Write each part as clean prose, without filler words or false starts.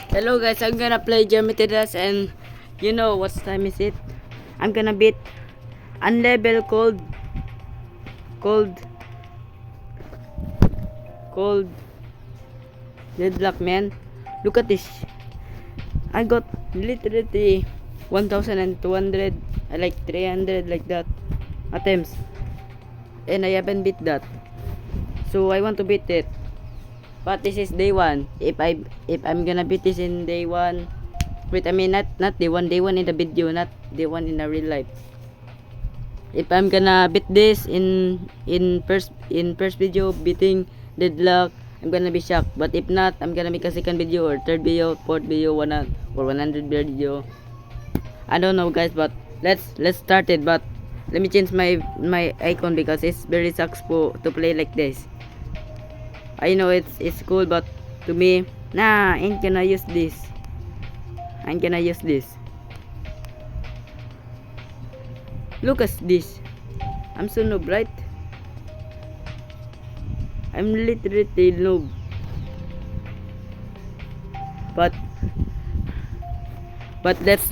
Hello guys, I'm gonna play Geometry Dash, and you know what time is it? I'm gonna beat unlevel cold deadlock, man. Look at this. I got literally 1200, like 300 like that attempts, and I haven't beat that. So I want to beat it. But this is day 1. If I'm gonna beat this in day 1, wait, I mean not day 1, in the video, not day 1 in the real life. If I'm gonna beat this in first video beating deadlock, I'm gonna be shocked. But if not, I'm gonna make a second video or third video, fourth video, 100 video. I don't know guys, but let's start it. But let me change my icon because it's very sucks to play like this. I know it's cool, but to me, nah, ain't gonna use this. I'm gonna use this. Look at this. I'm so noob, right? I'm literally noob. But let's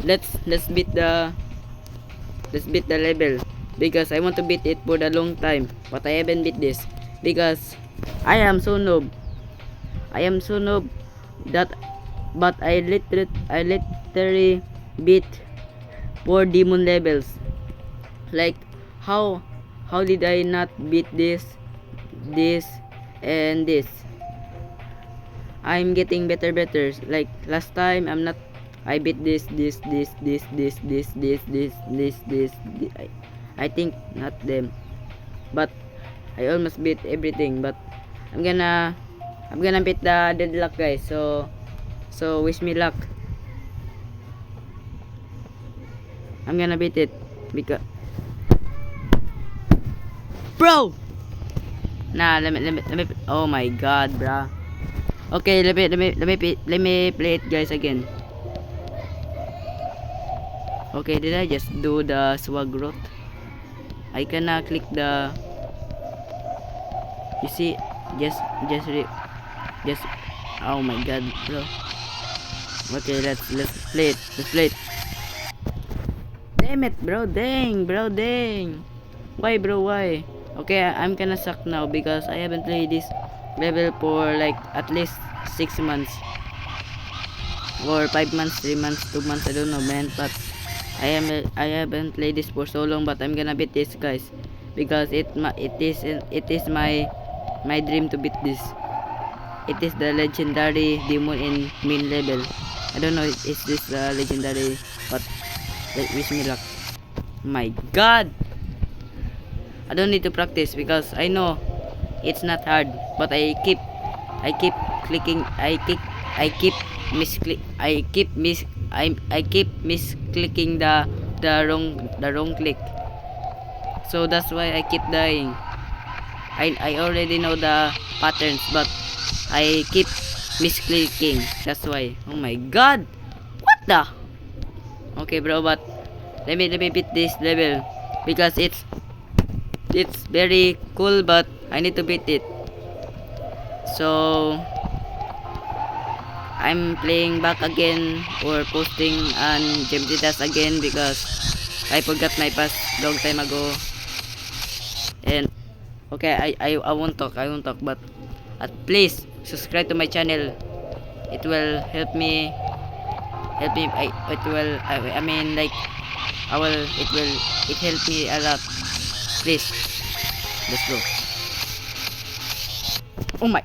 beat the level, because I want to beat it for a long time. But I haven't beat this because I am so noob. That but I literally beat 4 demon levels. Like how did I not beat this and this? I'm getting better. Like last time I beat this. I think not them, but I almost beat everything. But I'm gonna beat the deadlock, guys. So wish me luck. I'm gonna beat it because bro. Nah, let me. Oh my god, bro. Okay, let me play it, guys, again. Okay, did I just do the swag route? I cannot click the. You see, just. Oh my god, bro. Okay, let's play it. Damn it, bro. Dang. Why, bro? Why? Okay, I'm gonna suck now because I haven't played this level for like at least 6 months or 5 months, 3 months, 2 months. I don't know, man. But I haven't played this for so long. But I'm gonna beat this, guys, because it is my dream to beat this. It is the legendary demon in main level. I don't know is this legendary, but wish me luck. My god, I don't need to practice because I know it's not hard, but I keep clicking. I keep misclicking the wrong click. So that's why I keep dying. I already know the patterns, but I keep misclicking. That's why. Oh my god, what the? Okay, bro, but let me beat this level because it's very cool, but I need to beat it. So I'm playing back again or posting on Geometry Dash again because I forgot my past long time ago. And okay, I won't talk, but please subscribe to my channel. It will help me. I mean, like, it helped me a lot. Please, let's go. Oh my.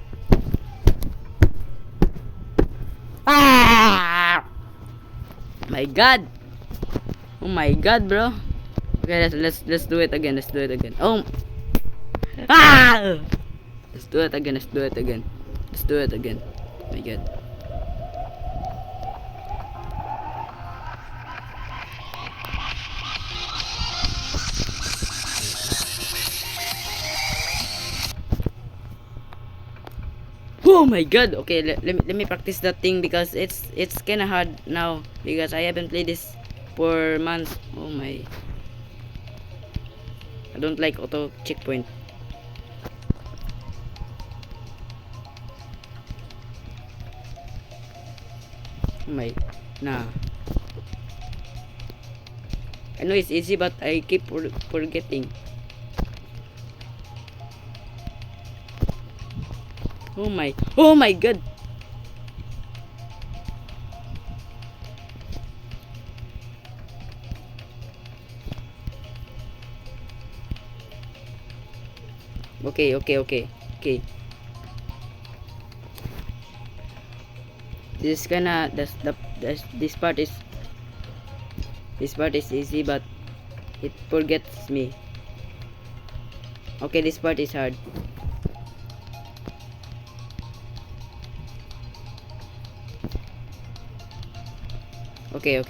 Ah! My god. Oh my god, bro. Okay, let's do it again. Oh. Ah! Let's do it again. Oh my god. Oh my god. Okay, let me practice that thing because it's kind of hard now because I haven't played this for months. Oh my. I don't like auto checkpoint. My, nah. I know it's easy, but I keep forgetting. Oh my god. Okay. This kinda, this part is easy, but it forgets me. Okay, this part is hard. Okay.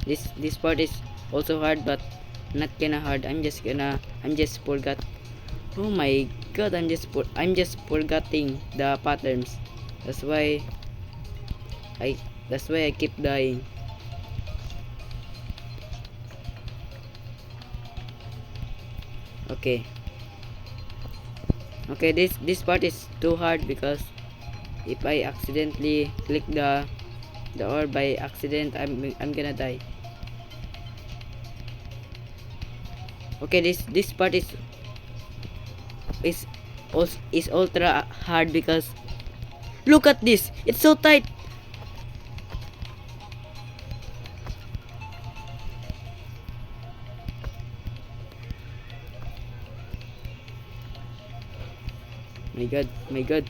This part is also hard, but not kinda hard. I'm just forgot. Oh my god, I'm just forgetting the patterns. That's why I I keep dying. Okay. Okay, this part is too hard because if I accidentally click the orb by accident, I'm gonna die. Okay, this part is is ultra hard because look at this. It's so tight. My god.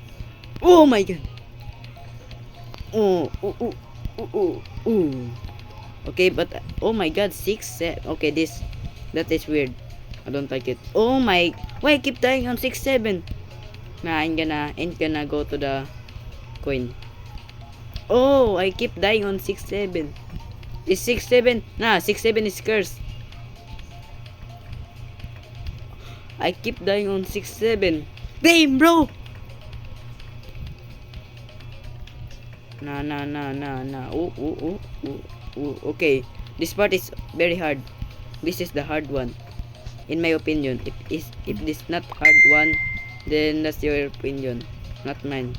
Oh my god. Oh. Okay, but oh my god, 6-7. Okay, that is weird. I don't like it. Oh my, why I keep dying on 6-7? Nah, ain't gonna go to the coin. Oh, I keep dying on 6-7. Is 6-7? Nah, 6-7 is cursed. I keep dying on 6-7. Damn, bro! Nah. Okay, this part is very hard. This is the hard one, in my opinion. If this not hard one, then that's your opinion, not mine.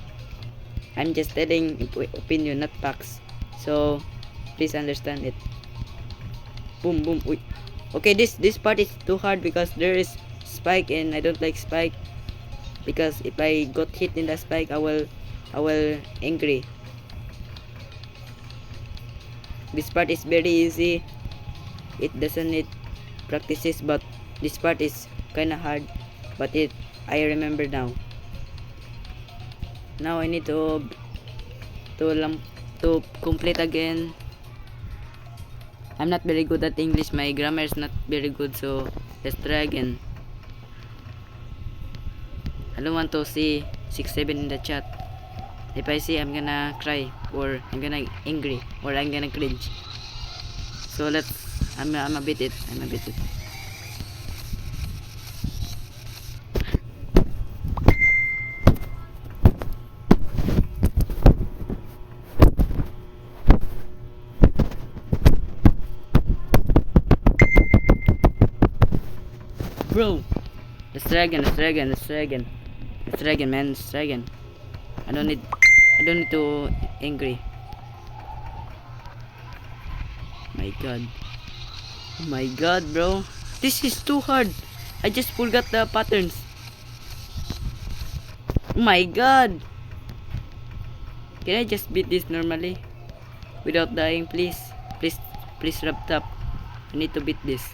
I'm just telling opinion, not facts. So please understand it. Boom. Uy. Okay, this part is too hard because there is spike and I don't like spike, because if I got hit in the spike, I will angry. This part is very easy. It doesn't need practices, but this part is kinda hard. But I remember now. Now I need to complete again. I'm not very good at English. My grammar is not very good, so let's try again. I don't want to see 6-7 in the chat. If I see, I'm gonna cry, or I'm gonna angry, or I'm gonna cringe. So I'm a bit it. Bro, let's try again, man. I don't need to angry. Oh my god, bro. This is too hard. I just forgot the patterns. Oh my god. Can I just beat this normally? Without dying, please? Please wrap up. I need to beat this.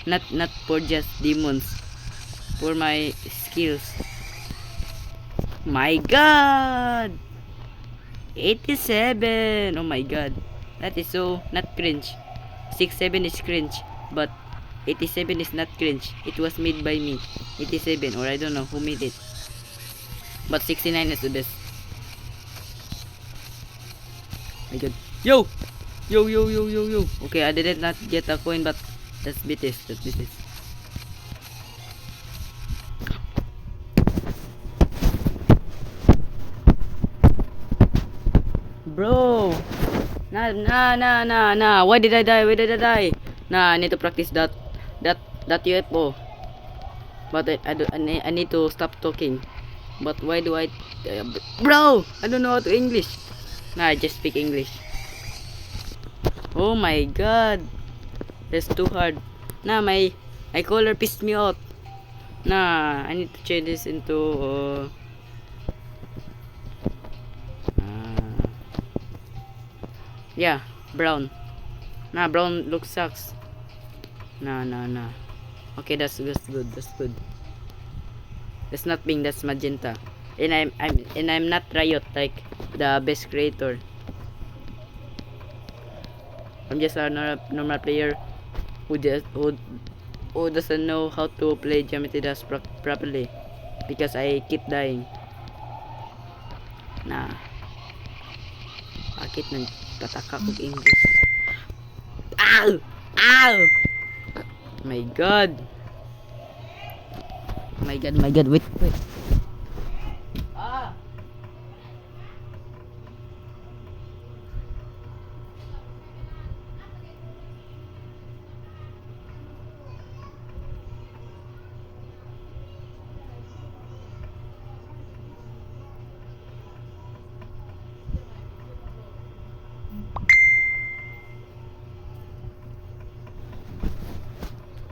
Not for just demons. For my skills. My god. 87. Oh my god. That is so not cringe. 6-7 is cringe, but 87 is not cringe. It was made by me. 87, or I don't know who made it. But 69 is the best. My god. Yo. Okay, I did not get a coin, but let's beat this. Bro. Nah. Why did I die? Nah, I need to practice that UFO. But I need to stop talking. But why do I... bro! I don't know how to English. Nah, I just speak English. Oh my god. That's too hard. Nah, my color pissed me out. Nah, I need to change this into yeah, brown. Nah, brown looks sucks. Nah. Okay, that's good. That's good. That's not pink. That's magenta. And I'm not Riot like the best creator. I'm just a normal player who doesn't know how to play Geometry Dash properly because I keep dying. Nah. Bakit nagtataka kong English? Ow! Ow! My god. My god, wait. Ah!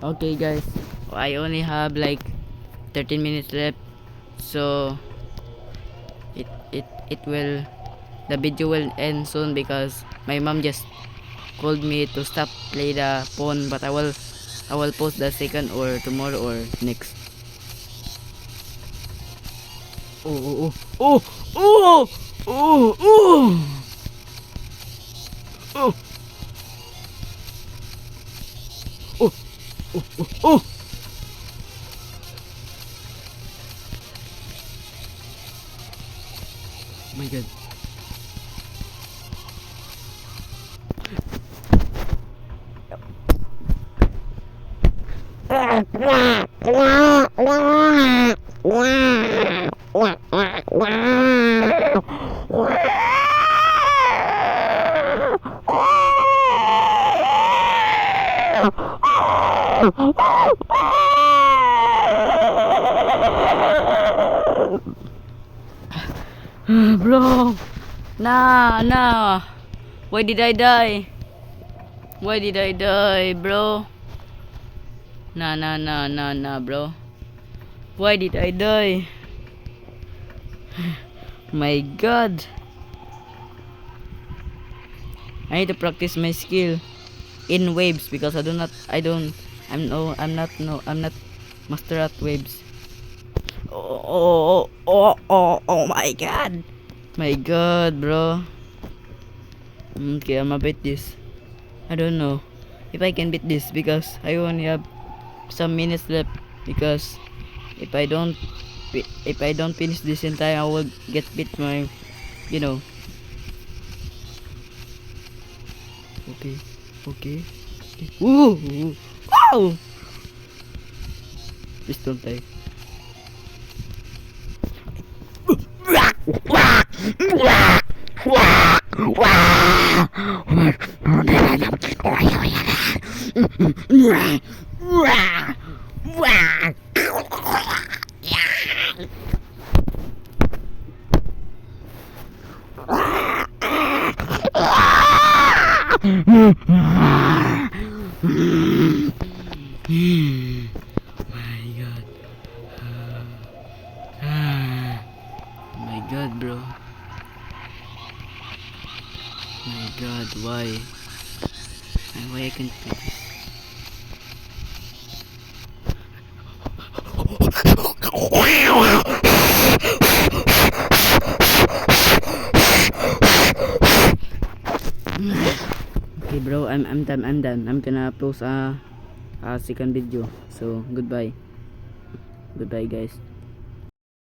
Okay guys, I only have like 13 minutes left, so it will, the video will end soon because my mom just called me to stop play the phone, but I will post the second or tomorrow or next. Oh. My god. Bro, nah. Why did I die? Bro? Nah, bro. Why did I die? My god. I need to practice my skill in waves because I'm not master at waves. Oh my god. My god, bro. Okay, I'm gonna beat this. I don't know if I can beat this because I only have some minutes left, because if I don't finish this in time, I will get beat my, you know. Okay. Ooh. Wow. Please don't die. My god, bro. My god, why I can't do this? Okay bro, I'm done. I'm gonna post a second video. So goodbye guys.